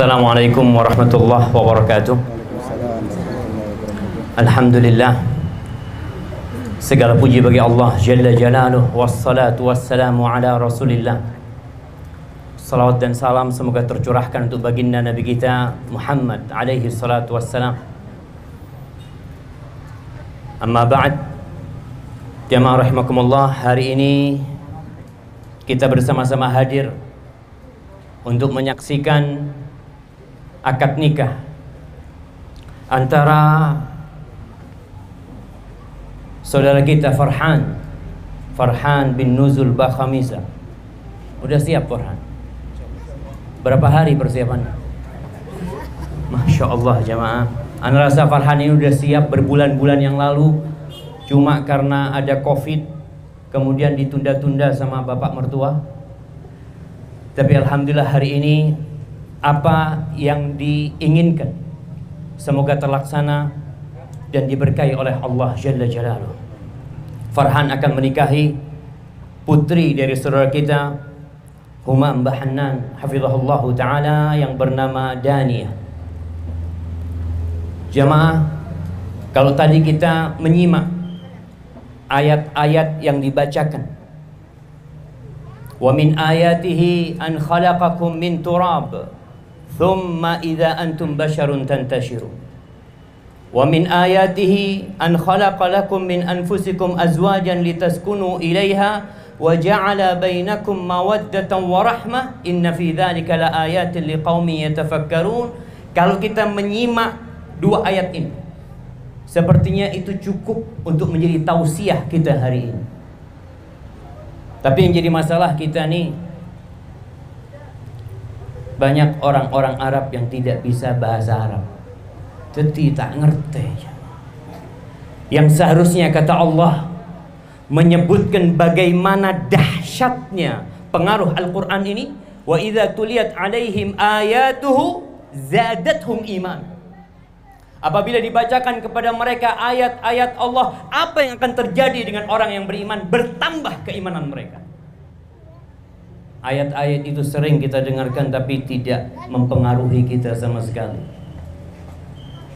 Assalamualaikum warahmatullahi wabarakatuh. Alhamdulillah, segala puji bagi Allah Jalla Jalaluh, wassalatu wassalamu ala Rasulillah. Salawat dan salam semoga tercurahkan untuk baginda Nabi kita Muhammad alaihi salatu wassalam. Amma ba'd, jamaah rahimakumullah, hari ini kita bersama-sama hadir untuk menyaksikan akad nikah antara saudara kita Farhan bin Nuzul Bakhamisa. Udah siap Farhan? Berapa hari persiapannya? Masya Allah jamaah, ana rasa Farhan ini udah siap berbulan-bulan yang lalu, cuma karena ada COVID kemudian ditunda-tunda sama bapak mertua. Tapi alhamdulillah hari ini apa yang diinginkan semoga terlaksana dan diberkahi oleh Allah Jalla Jalaluh. Farhan akan menikahi putri dari saudara kita Humam Mbah Hannan hafizahullah ta'ala yang bernama Daniyah. Jamaah, kalau tadi kita menyimak ayat-ayat yang dibacakan, wa min ayatihi an khalaqakum min turab thumma idza antum basharun tantashirun. Wa min ayatihi an khalaqa lakum min anfusikum azwajan litaskunu ilaiha wa ja'ala bainakum mawaddatan wa rahmah inna fi dzalika laayatin liqaumin yatafakkarun. Kalau kita menyimak dua ayat ini, sepertinya itu cukup untuk menjadi tausiah kita hari ini. Tapi yang jadi masalah kita nih, banyak orang-orang Arab yang tidak bisa bahasa Arab, jadi tak ngerti. Yang seharusnya kata Allah menyebutkan bagaimana dahsyatnya pengaruh Al-Quran ini, wa idza tuliyat alaihim ayatuhu zadatuhum iman. Apabila dibacakan kepada mereka ayat-ayat Allah, apa yang akan terjadi dengan orang yang beriman? Bertambah keimanan mereka. Ayat-ayat itu sering kita dengarkan tapi tidak mempengaruhi kita sama sekali.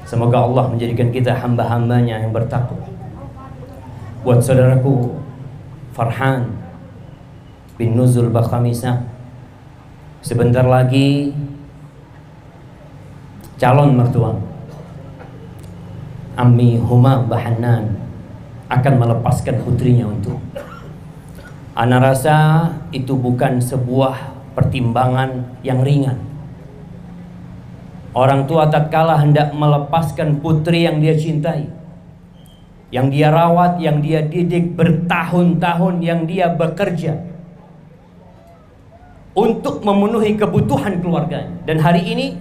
Semoga Allah menjadikan kita hamba-hambanya yang bertakwa. Buat saudaraku Farhan bin Nuzul Bakhamisa, sebentar lagi calon mertua Ammi Humam Mbah Hannan akan melepaskan putrinya untuk. Ana rasa itu bukan sebuah pertimbangan yang ringan. Orang tua tatkala hendak melepaskan putri yang dia cintai, yang dia rawat, yang dia didik bertahun-tahun, yang dia bekerja untuk memenuhi kebutuhan keluarganya. Dan hari ini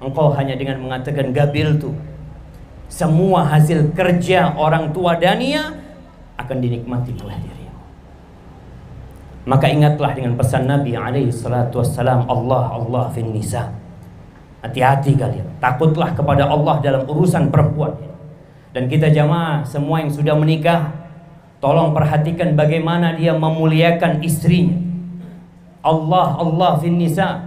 engkau hanya dengan mengatakan gabil tuh, semua hasil kerja orang tua Daniyah akan dinikmati oleh dirimu. Maka ingatlah dengan pesan Nabi alaihi salatu wassalam, Allah fin nisa. Hati-hati kalian, takutlah kepada Allah dalam urusan perempuan. Dan kita jamaah semua yang sudah menikah, tolong perhatikan bagaimana dia memuliakan istrinya. Allah fin nisa,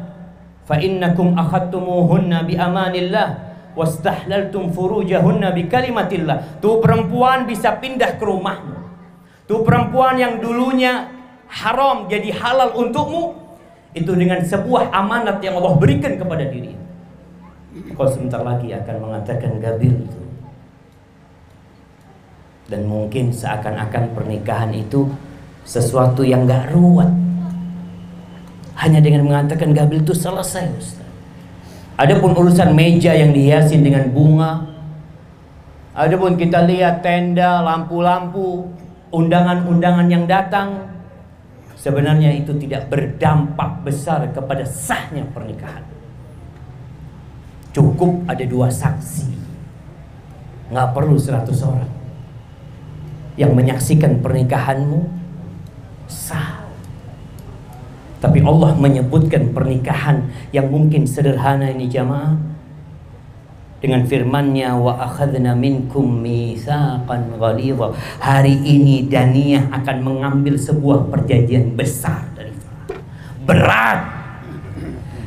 fa innakum akhadtumuhunna bi amanillah wastahlaltum furujahunna bi kalimatillah. Tuh perempuan bisa pindah ke rumahmu. Tuh perempuan yang dulunya haram jadi halal untukmu, itu dengan sebuah amanat yang Allah berikan kepada diri. Kau sebentar lagi akan mengatakan gabil itu. Dan mungkin seakan-akan pernikahan itu sesuatu yang gak ruwet. Hanya dengan mengatakan gabil itu selesai, Ustaz. Adapun urusan meja yang dihiasi dengan bunga, adapun kita lihat tenda, lampu-lampu, undangan-undangan yang datang, sebenarnya itu tidak berdampak besar kepada sahnya pernikahan. Cukup ada 2 saksi, nggak perlu 100 orang yang menyaksikan pernikahanmu sah. Tapi Allah menyebutkan pernikahan yang mungkin sederhana ini jamaah dengan firman-Nya, wa akhadna minkum mitsaqan ghalidha. Hari ini Daniyah akan mengambil sebuah perjanjian besar dari Farhan. Berat.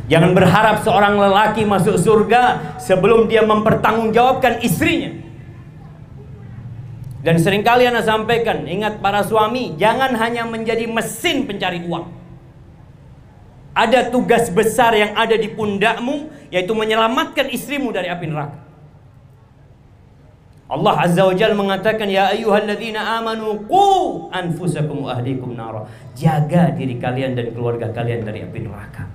Jangan berharap seorang lelaki masuk surga sebelum dia mempertanggungjawabkan istrinya. Dan seringkali Anda sampaikan, ingat para suami, jangan hanya menjadi mesin pencari uang. Ada tugas besar yang ada di pundakmu, yaitu menyelamatkan istrimu dari api neraka. Allah Azza wa Jalla mengatakan, ya ayyuhalladzina amanu qu anfusakum wa ahlikum nara. Jaga diri kalian dan keluarga kalian dari api neraka.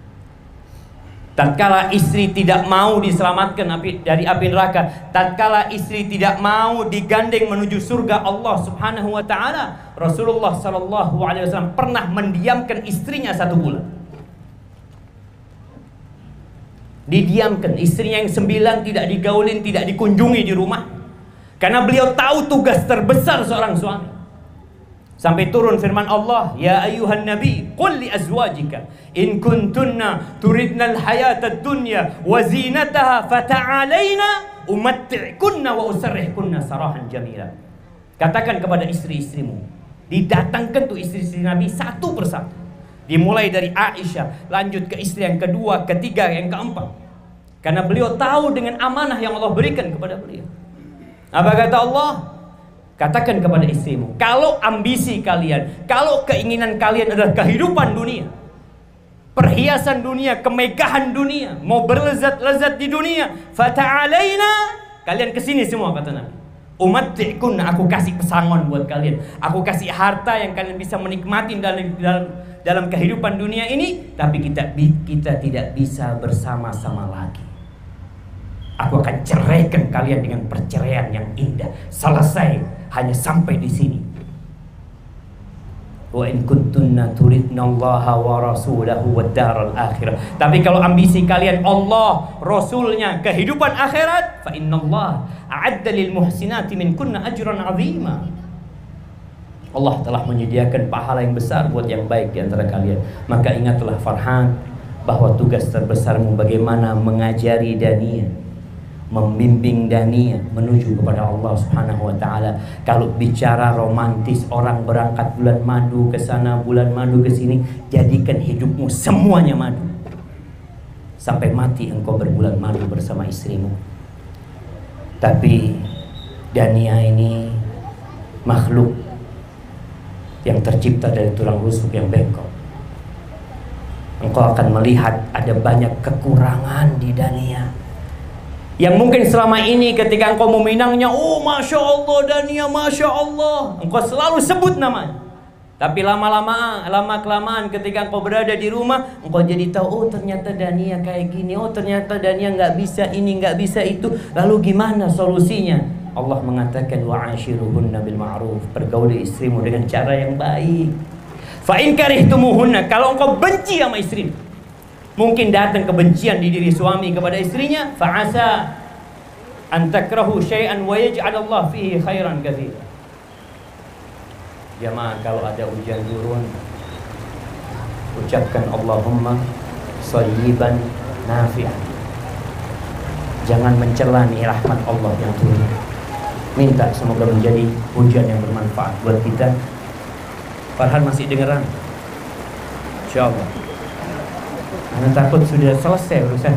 Tatkala istri tidak mau diselamatkan dari api neraka, tatkala istri tidak mau digandeng menuju surga Allah Subhanahu wa taala, Rasulullah sallallahu alaihi wasallam pernah mendiamkan istrinya 1 bulan. Didiamkan, istrinya yang 9 tidak digaulin, tidak dikunjungi di rumah. Karena beliau tahu tugas terbesar seorang suami. Sampai turun firman Allah, ya ayyuhan nabi qul li azwajika in kuntunna turidna al-hayata ad-dunya wa zinataha fata'alaina umatti'kunna wa usarrihkunna sarahan jamila. Katakan kepada istri-istrimu, didatangkan tuh istri-istri Nabi satu persatu. Dimulai dari Aisyah, lanjut ke istri yang kedua, ketiga, yang keempat. Karena beliau tahu dengan amanah yang Allah berikan kepada beliau. Apa kata Allah? Katakan kepada istrimu, kalau ambisi kalian, kalau keinginan kalian adalah kehidupan dunia, perhiasan dunia, kemegahan dunia, mau berlezat-lezat di dunia, fata'alaina, kalian kesini semua, kata Nabi. Umatti'kunna, aku kasih pesangon buat kalian, aku kasih harta yang kalian bisa menikmati dalam kehidupan dunia ini, tapi kita tidak bisa bersama-sama lagi. Aku akan ceraikan kalian dengan perceraian yang indah. Selesai, hanya sampai di sini. Wa in kuntunna turidnallaha wa rasulahu wad daral akhirah. Tapi kalau ambisi kalian Allah, Rasulnya, kehidupan akhirat, fa innallaha a'adda lil muhsinati minkunna ajran 'azima. Allah telah menyediakan pahala yang besar buat yang baik di antara kalian. Maka ingatlah Farhan bahwa tugas terbesarmu bagaimana mengajari Dania, membimbing Dania menuju kepada Allah Subhanahu wa taala. Kalau bicara romantis, orang berangkat bulan madu ke sana, bulan madu ke sini, jadikan hidupmu semuanya madu. Sampai mati engkau berbulan madu bersama istrimu. Tapi Dania ini makhluk yang tercipta dari tulang rusuk yang bengkok. Engkau akan melihat ada banyak kekurangan di Dania yang mungkin selama ini ketika engkau meminangnya, oh Masya Allah Dania, Masya Allah, engkau selalu sebut namanya. Tapi lama-kelamaan ketika engkau berada di rumah, engkau jadi tahu, oh ternyata Dania kayak gini, oh ternyata Dania nggak bisa ini, nggak bisa itu. Lalu gimana solusinya? Allah mengatakan, wa'ashiruhunna bil ma'ruf, pergauli istrimu dengan cara yang baik. Fa in karihtumuhunna, kalau engkau benci sama istrimu, mungkin datang kebencian di diri suami kepada istrinya, fa'asa an takrahu syai'an wa yaj'alallahu fihi khairan katsira. Jamaah, kalau ada hujan turun, ucapkan Allahumma shayyiban nafi'an. Jangan mencela nih rahmat Allah yang turun. Minta semoga menjadi hujan yang bermanfaat buat kita. Farhan masih dengeran? Insyaallah. Karena takut sudah selesai urusan.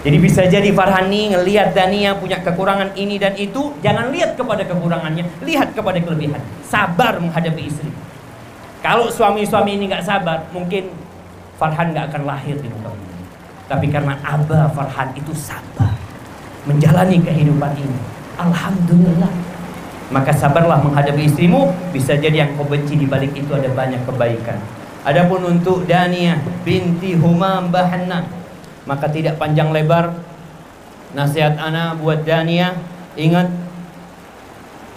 Jadi bisa jadi Farhan nih ngelihat Dania punya kekurangan ini dan itu, jangan lihat kepada kekurangannya, lihat kepada kelebihan. Sabar menghadapi istri. Kalau suami-suami ini nggak sabar, mungkin Farhan nggak akan lahir di muka bumi. Tapi karena Aba Farhan itu sabar menjalani kehidupan ini, alhamdulillah. Maka sabarlah menghadapi istrimu. Bisa jadi yang kau benci di balik itu ada banyak kebaikan. Adapun untuk Dania binti Humam Bahanna, maka tidak panjang lebar nasihat ana buat Dania. Ingat,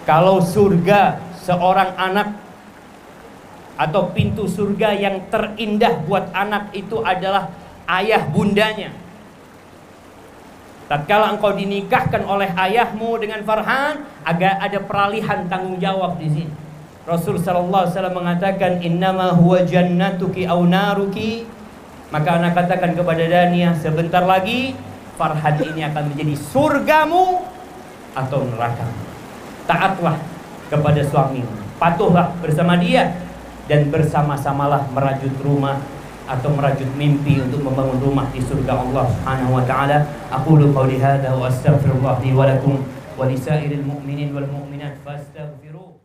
kalau surga seorang anak atau pintu surga yang terindah buat anak itu adalah ayah bundanya. Tatkala engkau dinikahkan oleh ayahmu dengan Farhan, agak ada peralihan tanggung jawab di sini. Rasul sallallahu alaihi wasallam mengatakan, innama huwa jannatuki aw naruki. Maka anak katakan kepada Dania, sebentar lagi Farhan ini akan menjadi surgamu atau nerakamu. Taatlah kepada suamimu, patuhlah bersama dia, dan bersama-samalah merajut rumah atau merajut mimpi untuk membangun rumah di surga Allah Subhanahu wa taala. Aqulu qawli hadza wa astaghfirullah li wa lakum wa lisairil mu'minin wal mu'minat fastaghfiruh.